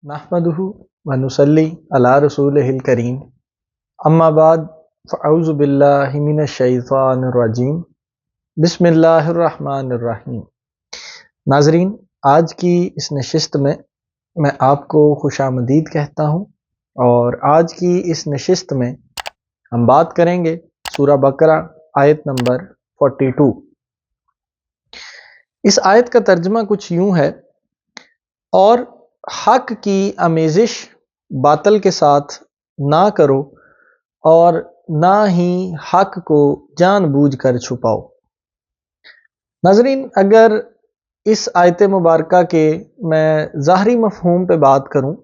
नहमदुहु व नुसल्ली अला रसूलिहिल करीम अम्मा बाद फ़अऊज़ु बिल्लाहि मिनश शैतानिर रजीम बिस्मिल्लाहिर रहमानिर रहीम। नाज़रीन, आज की इस नशिस्त में मैं आपको खुशामदीद कहता हूँ और आज की इस नशिस्त में हम बात करेंगे सूरा बकरा आयत नंबर 42। इस आयत का तर्जुमा कुछ यूँ है, और हक की आमेज़िश बातिल के साथ ना करो और ना ही हक को जानबूझकर छुपाओ। नाज़रीन, अगर इस आयत मुबारका के मैं ज़ाहरी मफ़हूम पे बात करूं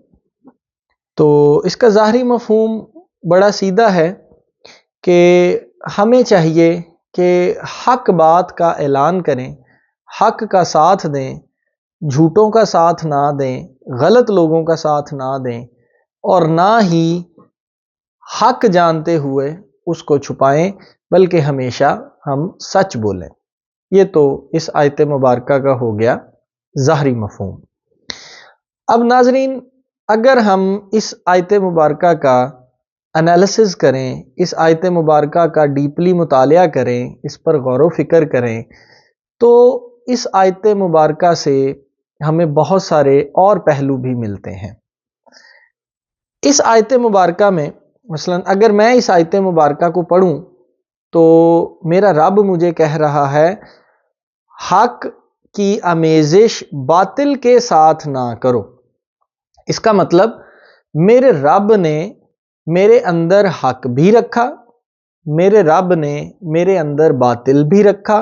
तो इसका ज़ाहरी मफ़हूम बड़ा सीधा है कि हमें चाहिए कि हक बात का ऐलान करें, हक का साथ दें, झूठों का साथ ना दें, गलत लोगों का साथ ना दें और ना ही हक जानते हुए उसको छुपाएं, बल्कि हमेशा हम सच बोलें। ये तो इस आयत मुबारका का हो गया ज़ाहरी मफ़हूम। अब नाज़रीन, अगर हम इस आयत मुबारका का एनालिसिस करें, इस आयत मुबारका का डीपली मुतालिया करें, इस पर गौर व फिक्र करें, तो इस आयत मुबारका से हमें बहुत सारे और पहलू भी मिलते हैं। इस आयत मुबारका में मसलन अगर मैं इस आयत मुबारका को पढ़ूं तो मेरा रब मुझे कह रहा है, हक की आमेज़िश बातिल के साथ ना करो। इसका मतलब मेरे रब ने मेरे अंदर हक भी रखा, मेरे रब ने मेरे अंदर बातिल भी रखा,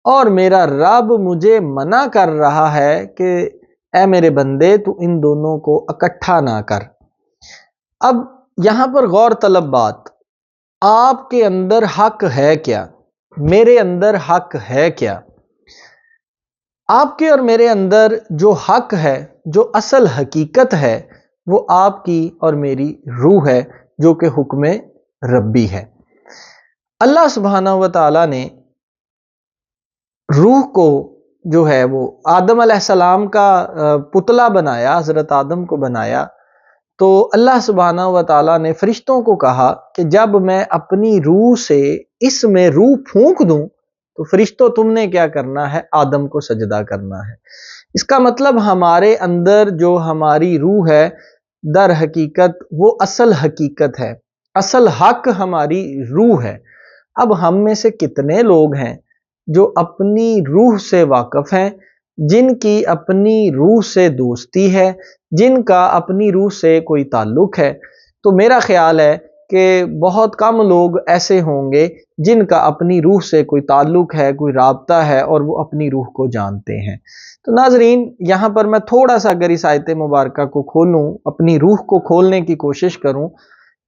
और मेरा रब मुझे मना कर रहा है कि ऐ मेरे बंदे, तू इन दोनों को इकट्ठा ना कर। अब यहां पर गौर तलब बात, आपके अंदर हक है क्या, मेरे अंदर हक है क्या? आपके और मेरे अंदर जो हक है, जो असल हकीकत है, वो आपकी और मेरी रूह है, जो कि हुक्म रब्बी है। अल्लाह सुब्हानहू व तआला ने रूह को जो है वो आदम अलैहिस्सलाम का पुतला बनाया, हजरत आदम को बनाया। तो अल्लाह सुब्हानहू व तआला ने फरिश्तों को कहा कि जब मैं अपनी रूह से इसमें रूह फूंक दूं तो फरिश्तों तुमने क्या करना है, आदम को सजदा करना है। इसका मतलब हमारे अंदर जो हमारी रूह है, दर हकीकत वो असल हकीकत है, असल हक हमारी रूह है। अब हम में से कितने लोग हैं जो अपनी रूह से वाकिफ हैं, जिनकी अपनी रूह से दोस्ती है, जिनका अपनी रूह से कोई ताल्लुक है? तो मेरा ख्याल है कि बहुत कम लोग ऐसे होंगे जिनका अपनी रूह से कोई ताल्लुक है, कोई राब्ता है और वो अपनी रूह को जानते हैं। तो नाजरीन, यहाँ पर मैं थोड़ा सा अगर इस आयत मुबारका को खोलूँ, अपनी रूह को खोलने की कोशिश करूँ,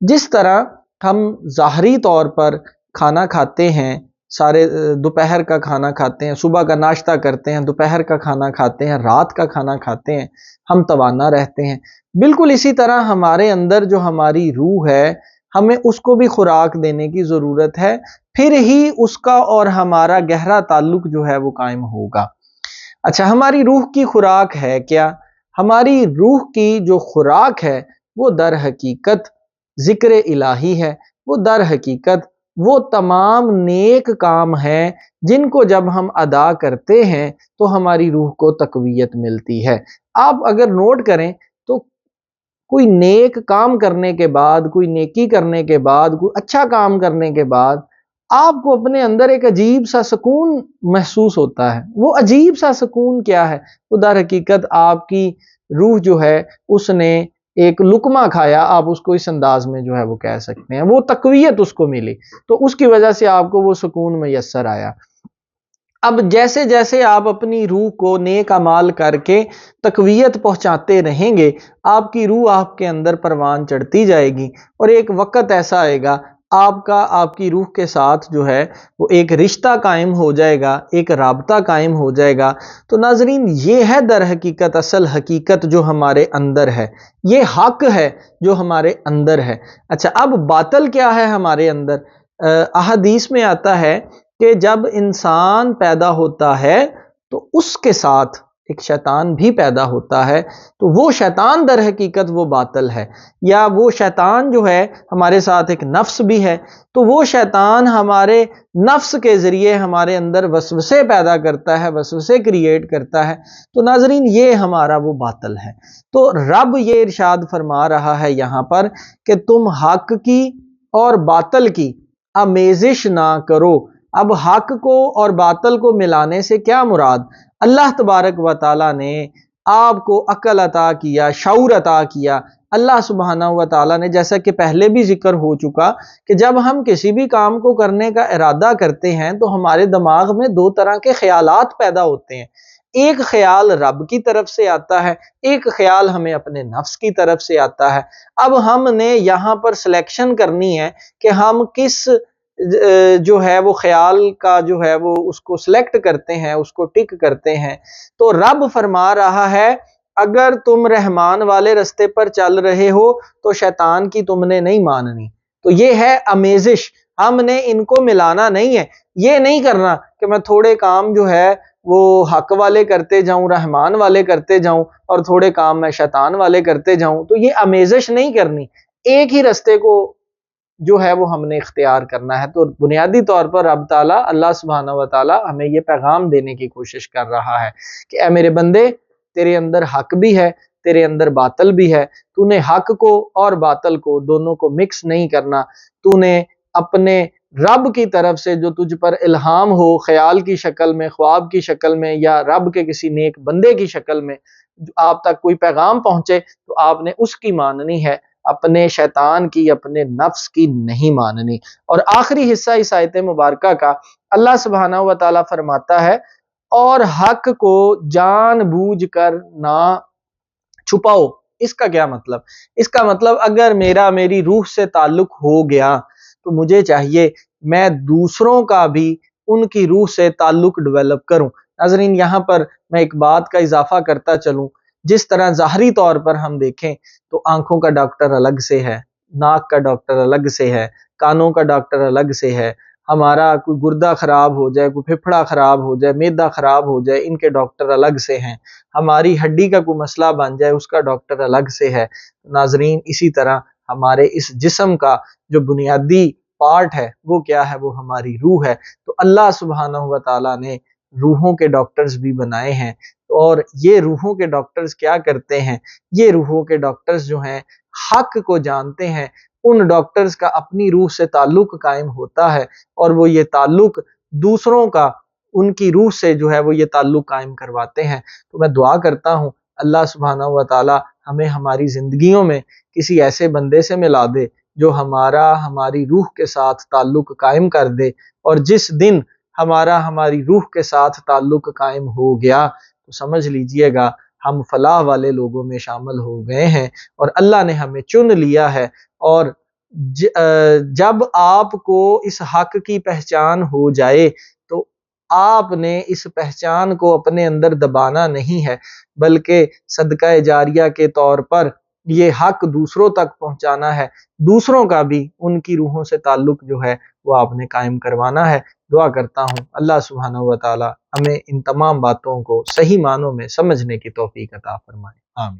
जिस तरह हम ज़ाहरी तौर पर खाना खाते हैं, सारे दोपहर का खाना खाते हैं, सुबह का नाश्ता करते हैं, दोपहर का खाना खाते हैं, रात का खाना खाते हैं, हम तवाना रहते हैं। बिल्कुल इसी तरह हमारे अंदर जो हमारी रूह है, हमें उसको भी खुराक देने की ज़रूरत है, फिर ही उसका और हमारा गहरा ताल्लुक जो है वो कायम होगा। अच्छा, हमारी रूह की खुराक है क्या? हमारी रूह की जो खुराक है वो दर हकीकत ज़िक्र इलाही है, वो दर हकीकत वो तमाम नेक काम हैं जिनको जब हम अदा करते हैं तो हमारी रूह को तक़वियत मिलती है। आप अगर नोट करें तो कोई नेक काम करने के बाद, कोई नेकी करने के बाद, कोई अच्छा काम करने के बाद आपको अपने अंदर एक अजीब सा सुकून महसूस होता है। वो अजीब सा सुकून क्या है? वो दर हकीकत आपकी रूह जो है उसने एक लुकमा खाया, आप उसको इस अंदाज में जो है वो कह सकते हैं, वो तक़वियत उसको मिली, तो उसकी वजह से आपको वो सुकून मैसर आया। अब जैसे जैसे आप अपनी रूह को नेक अमाल करके तक़वियत पहुंचाते रहेंगे, आपकी रूह आपके अंदर परवान चढ़ती जाएगी और एक वक़्त ऐसा आएगा आपका आपकी रूह के साथ जो है वो एक रिश्ता कायम हो जाएगा, एक राबता कायम हो जाएगा। तो नाज़रीन, ये है दर हकीकत असल हकीकत जो हमारे अंदर है, ये हक है जो हमारे अंदर है। अच्छा, अब बातिल क्या है हमारे अंदर? अहदीस में आता है कि जब इंसान पैदा होता है तो उसके साथ ایک شیطان بھی پیدا ہوتا ہے، تو وہ شیطان در حقیقت وہ باطل ہے، یا وہ شیطان جو ہے ہمارے ساتھ ایک نفس بھی ہے، تو وہ شیطان ہمارے نفس کے ذریعے ہمارے اندر وسوسے پیدا کرتا ہے، وسوسے کریٹ کرتا ہے۔ تو ناظرین یہ ہمارا وہ باطل ہے۔ تو رب یہ ارشاد فرما رہا ہے یہاں پر کہ تم حق کی اور باطل کی آمیزش نہ کرو۔ اب حق کو اور باطل کو ملانے سے کیا مراد؟ اللہ تبارک و تعالیٰ نے آپ کو عقل عطا کیا، شعور عطا کیا۔ اللہ سبحانہ و تعالیٰ نے، جیسا کہ پہلے بھی ذکر ہو چکا، کہ جب ہم کسی بھی کام کو کرنے کا ارادہ کرتے ہیں تو ہمارے دماغ میں دو طرح کے خیالات پیدا ہوتے ہیں۔ ایک خیال رب کی طرف سے آتا ہے، ایک خیال ہمیں اپنے نفس کی طرف سے آتا ہے۔ اب ہم نے یہاں پر سلیکشن کرنی ہے کہ ہم کس جو ہے وہ خیال کا جو ہے وہ اس کو سلیکٹ کرتے ہیں، اس کو ٹک کرتے ہیں۔ تو رب فرما رہا ہے اگر تم رحمان والے رستے پر چل رہے ہو تو شیطان کی تم نے نہیں ماننی۔ تو یہ ہے آمیزش، ہم نے ان کو ملانا نہیں ہے۔ یہ نہیں کرنا کہ میں تھوڑے کام جو ہے وہ حق والے کرتے جاؤں، رحمان والے کرتے جاؤں، اور تھوڑے کام میں شیطان والے کرتے جاؤں۔ تو یہ آمیزش نہیں کرنی، ایک ہی رستے کو جو ہے وہ ہم نے اختیار کرنا ہے۔ تو بنیادی طور پر رب تعالیٰ، اللہ سبحانہ و تعالیٰ ہمیں یہ پیغام دینے کی کوشش کر رہا ہے کہ اے میرے بندے، تیرے اندر حق بھی ہے، تیرے اندر باطل بھی ہے، تو نے حق کو اور باطل کو دونوں کو مکس نہیں کرنا۔ تو نے اپنے رب کی طرف سے جو تجھ پر الہام ہو، خیال کی شکل میں، خواب کی شکل میں، یا رب کے کسی نیک بندے کی شکل میں آپ تک کوئی پیغام پہنچے، تو آپ نے اس کی ماننی ہے، اپنے شیطان کی، اپنے نفس کی نہیں ماننی۔ اور آخری حصہ اس آیت مبارکہ کا اللہ سبحانہ و تعالیٰ فرماتا ہے اور حق کو جان بوجھ کر نہ چھپاؤ۔ اس کا کیا مطلب؟ اس کا مطلب اگر میری روح سے تعلق ہو گیا تو مجھے چاہیے میں دوسروں کا بھی ان کی روح سے تعلق ڈیولپ کروں۔ ناظرین یہاں پر میں ایک بات کا اضافہ کرتا چلوں، جس طرح ظاہری طور پر ہم دیکھیں تو آنکھوں کا ڈاکٹر الگ سے ہے، ناک کا ڈاکٹر الگ سے ہے، کانوں کا ڈاکٹر الگ سے ہے، ہمارا کوئی گردہ خراب ہو جائے، کوئی پھپھڑا خراب ہو جائے، معدہ خراب ہو جائے، ان کے ڈاکٹر الگ سے ہیں، ہماری ہڈی کا کوئی مسئلہ بن جائے اس کا ڈاکٹر الگ سے ہے۔ ناظرین اسی طرح ہمارے اس جسم کا جو بنیادی پارٹ ہے وہ کیا ہے؟ وہ ہماری روح ہے۔ تو اللہ سبحانہ و تعالیٰ نے روحوں کے ڈاکٹرز بھی بنائے ہیں، اور یہ روحوں کے ڈاکٹرز کیا کرتے ہیں؟ یہ روحوں کے ڈاکٹرز جو ہیں حق کو جانتے ہیں، ان ڈاکٹرز کا اپنی روح سے تعلق قائم ہوتا ہے، اور وہ یہ تعلق دوسروں کا ان کی روح سے جو ہے وہ یہ تعلق قائم کرواتے ہیں۔ تو میں دعا کرتا ہوں اللہ سبحانہ و تعالی ہمیں ہماری زندگیوں میں کسی ایسے بندے سے ملا دے جو ہماری روح کے ساتھ تعلق قائم کر دے، اور جس دن ہماری روح کے ساتھ تعلق قائم ہو گیا تو سمجھ لیجئے گا ہم فلاح والے لوگوں میں شامل ہو گئے ہیں، اور اللہ نے ہمیں چن لیا ہے۔ اور جب آپ کو اس حق کی پہچان ہو جائے تو آپ نے اس پہچان کو اپنے اندر دبانا نہیں ہے، بلکہ صدقہ جاریہ کے طور پر یہ حق دوسروں تک پہنچانا ہے، دوسروں کا بھی ان کی روحوں سے تعلق جو ہے وہ آپ نے قائم کروانا ہے۔ دعا کرتا ہوں اللہ سبحانہ و تعالی ہمیں ان تمام باتوں کو صحیح معنوں میں سمجھنے کی توفیق عطا فرمائے، آمین۔